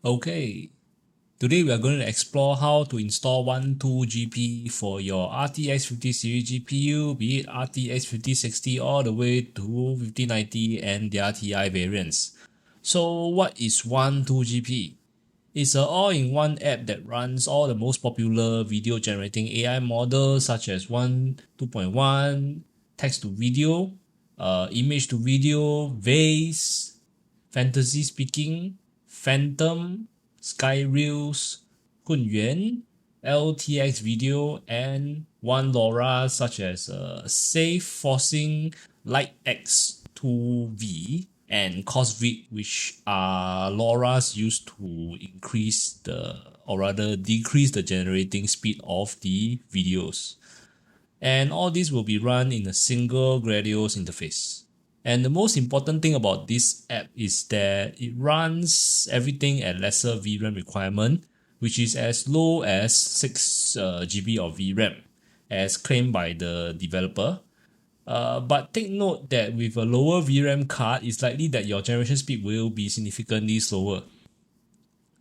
Okay, today we are going to explore how to install Wan2GP for your RTX 50 series GPU, be it RTX 5060 all the way to 5090 and their Ti variants. So what is Wan2GP? It's an all-in-one app that runs all the most popular video generating AI models such as Wan 2.1, text to video, image to video, Vace, fantasy speaking, Phantom, Skyreels, Hunyuan, LTX video, and one LoRa such as Safe Forcing, LightX 2V, and CosVid, which are LoRa's used to increase or rather decrease the generating speed of the videos. And all this will be run in a single gradios interface. And the most important thing about this app is that it runs everything at lesser VRAM requirement, which is as low as 6 GB of VRAM, as claimed by the developer. But take note that with a lower VRAM card, it's likely that your generation speed will be significantly slower.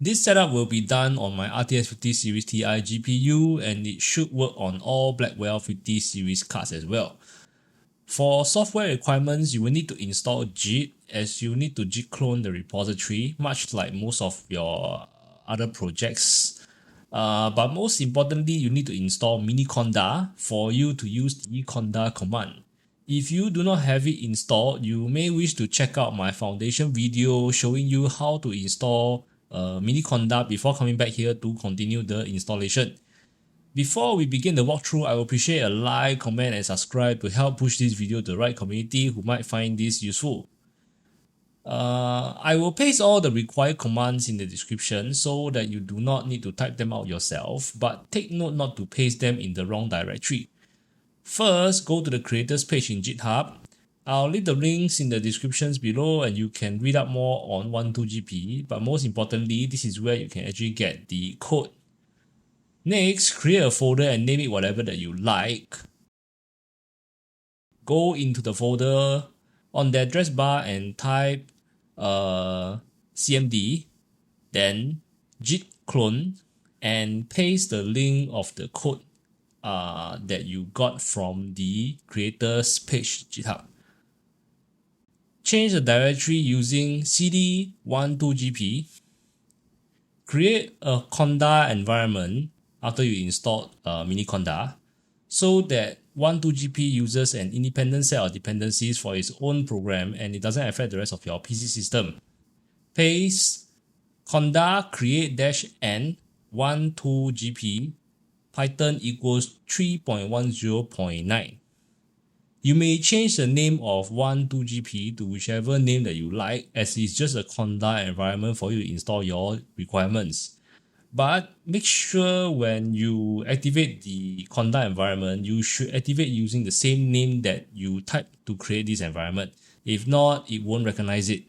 This setup will be done on my RTX 50 series Ti GPU, and it should work on all Blackwell 50 series cards as well. For software requirements, you will need to install JIT, as you need to JIT clone the repository, much like most of your other projects. But most importantly, you need to install miniconda for you to use the conda command. If you do not have it installed, you may wish to check out my foundation video showing you how to install miniconda before coming back here to continue the installation. Before we begin the walkthrough, I would appreciate a like, comment and subscribe to help push this video to the right community who might find this useful. I will paste all the required commands in the description so that you do not need to type them out yourself, but take note not to paste them in the wrong directory. First, go to the creators page in GitHub. I'll leave the links in the descriptions below and you can read up more on Wan2GP, but most importantly, this is where you can actually get the code. Next, create a folder and name it whatever that you like. Go into the folder on the address bar and type cmd, then git clone, and paste the link of the code that you got from the creators page GitHub. Change the directory using cd Wan2GP. Create a conda environment after you install miniconda so that Wan2GP uses an independent set of dependencies for its own program and it doesn't affect the rest of your PC system. Paste conda create-n Wan2GP Python equals 3.10.9. You may change the name of Wan2GP to whichever name that you like, as it's just a conda environment for you to install your requirements. But make sure when you activate the conda environment, you should activate using the same name that you typed to create this environment. If not, it won't recognize it.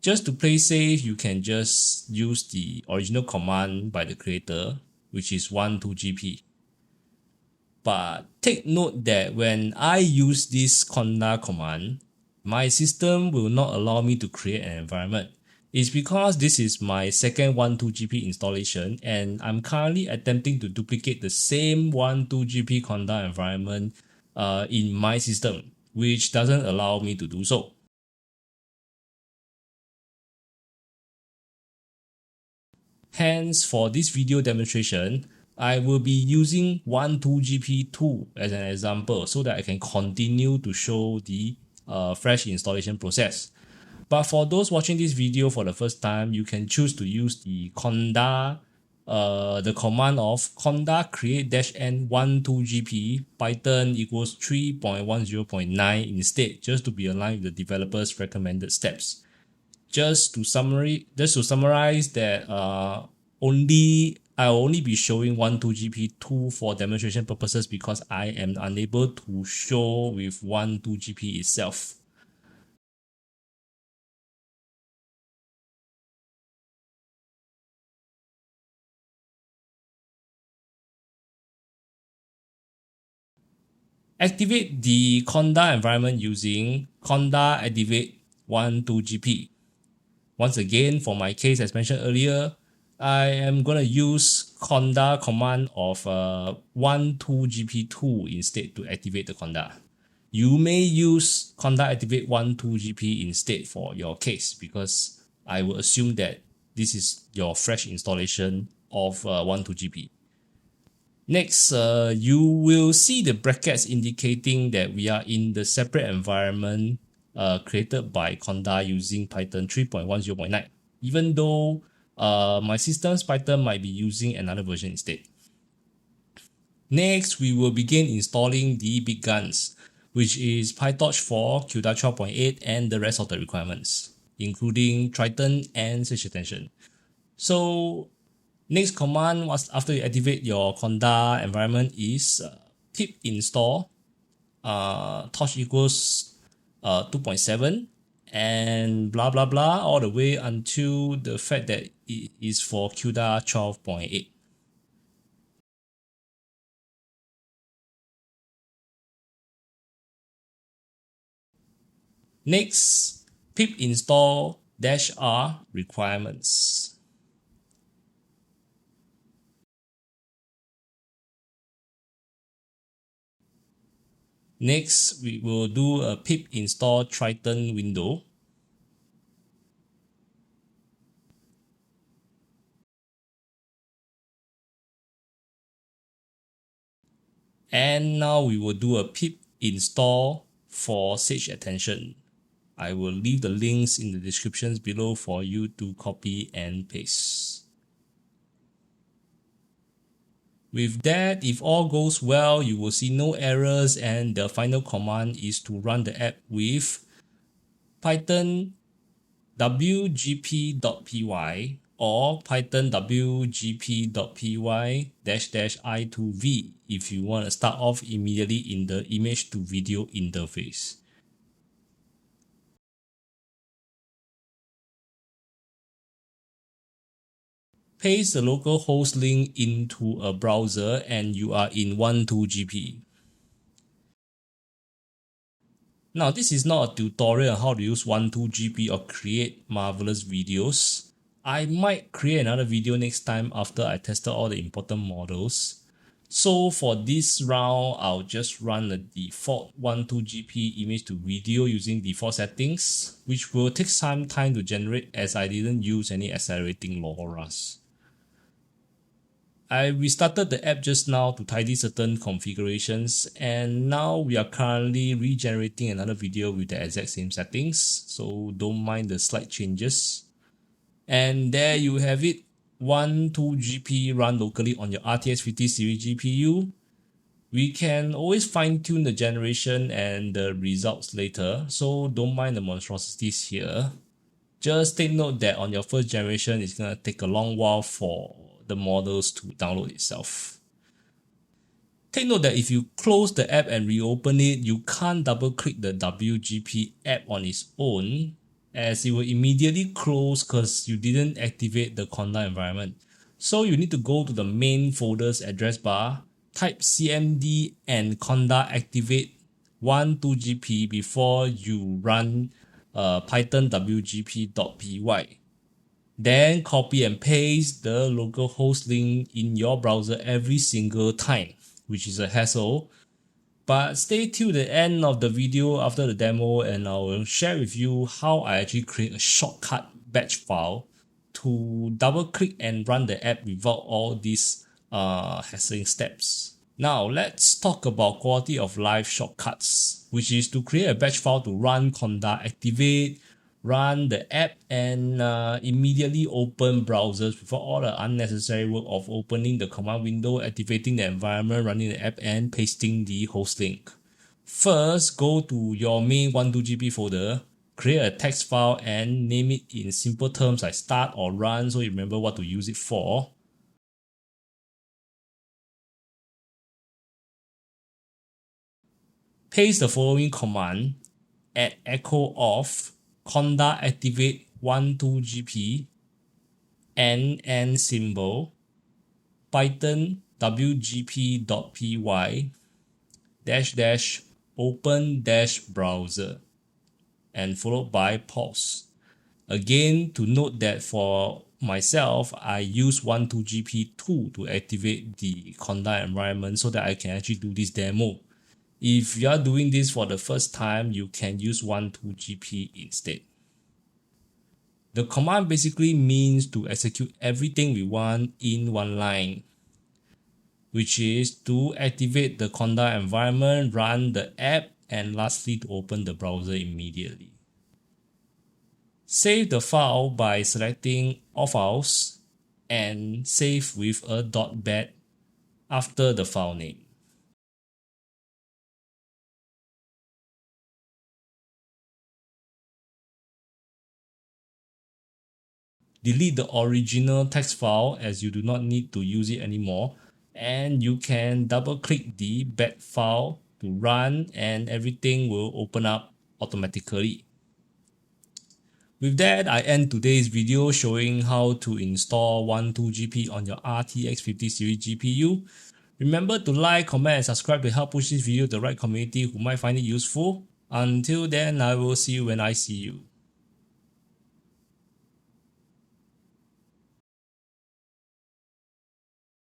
Just to play safe, you can just use the original command by the creator, which is Wan2GP. But take note that when I use this conda command, my system will not allow me to create an environment. It's because this is my second Wan2GP installation and I'm currently attempting to duplicate the same Wan2GP conda environment in my system, which doesn't allow me to do so. Hence, for this video demonstration, I will be using Wan2GP 2 as an example so that I can continue to show the fresh installation process. But for those watching this video for the first time, you can choose to use the conda, the command of conda create-n Wan2GP Python equals 3.10.9 instead, just to be aligned with the developer's recommended steps. Just to summarize that I'll only be showing Wan2GP 2 for demonstration purposes because I am unable to show with Wan2GP itself. Activate the conda environment using conda activate Wan2GP. Once again, for my case, as mentioned earlier, I am going to use conda command of Wan2GP tool instead to activate the conda. You may use conda activate Wan2GP instead for your case, because I will assume that this is your fresh installation of Wan2GP. Next, you will see the brackets indicating that we are in the separate environment created by Conda using Python 3.10.9, even though my system's Python might be using another version instead. Next, we will begin installing the big guns, which is Pytorch for CUDA 12.8 and the rest of the requirements, including Triton and Sage Attention. So next command was after you activate your conda environment is pip install torch equals 2.7 and blah blah blah all the way until the fact that it is for CUDA 12.8. Next, pip install -r requirements. Next, we will do a pip install Triton window. And now we will do a pip install for Sage Attention. I will leave the links in the descriptions below for you to copy and paste. With that, if all goes well, you will see no errors, and the final command is to run the app with Python wgp.py or Python wgp.py -i2v if you want to start off immediately in the image to video interface. Paste the local host link into a browser and you are in Wan2GP. Now, this is not a tutorial on how to use Wan2GP or create marvelous videos. I might create another video next time after I tested all the important models. So for this round, I'll just run the default Wan2GP image to video using default settings, which will take some time to generate as I didn't use any accelerating LoRa's. I restarted the app just now to tidy certain configurations, and now we are currently regenerating another video with the exact same settings, so don't mind the slight changes. And there you have it, Wan2GP run locally on your RTX 50 series GPU. We can always fine tune the generation and the results later, so don't mind the monstrosities here. Just take note that on your first generation, it's going to take a long while for the models to download itself. Take note that if you close the app and reopen it, you can't double click the WGP app on its own, as it will immediately close because you didn't activate the conda environment. So you need to go to the main folder's address bar, type cmd and conda activate Wan2GP before you run python wgp.py. Then copy and paste the localhost link in your browser every single time, which is a hassle. But stay till the end of the video after the demo and I will share with you how I actually create a shortcut batch file to double click and run the app without all these hassling steps. Now let's talk about quality of life shortcuts, which is to create a batch file to run conda activate, run the app, and immediately open browsers without all the unnecessary work of opening the command window, activating the environment, running the app, and pasting the host link. First, go to your main Wan2GP folder, create a text file and name it in simple terms like start or run so you remember what to use it for. Paste the following command at echo of conda activate Wan2GP and symbol python wgp.py -- open browser and followed by pause. Again, to note that for myself, I use Wan2GP 2 to activate the CUDA environment so that I can actually do this demo. If you are doing this for the first time, you can use Wan2GP instead. The command basically means to execute everything we want in one line, which is to activate the CUDA environment, run the app, and lastly to open the browser immediately. Save the file by selecting All Files and save with a .bat after the file name. Delete the original text file as you do not need to use it anymore, and you can double click the bat file to run and everything will open up automatically. With that, I end today's video showing how to install Wan2GP on your RTX 50 series GPU. Remember to like, comment and subscribe to help push this video to the right community who might find it useful. Until then, I will see you when I see you.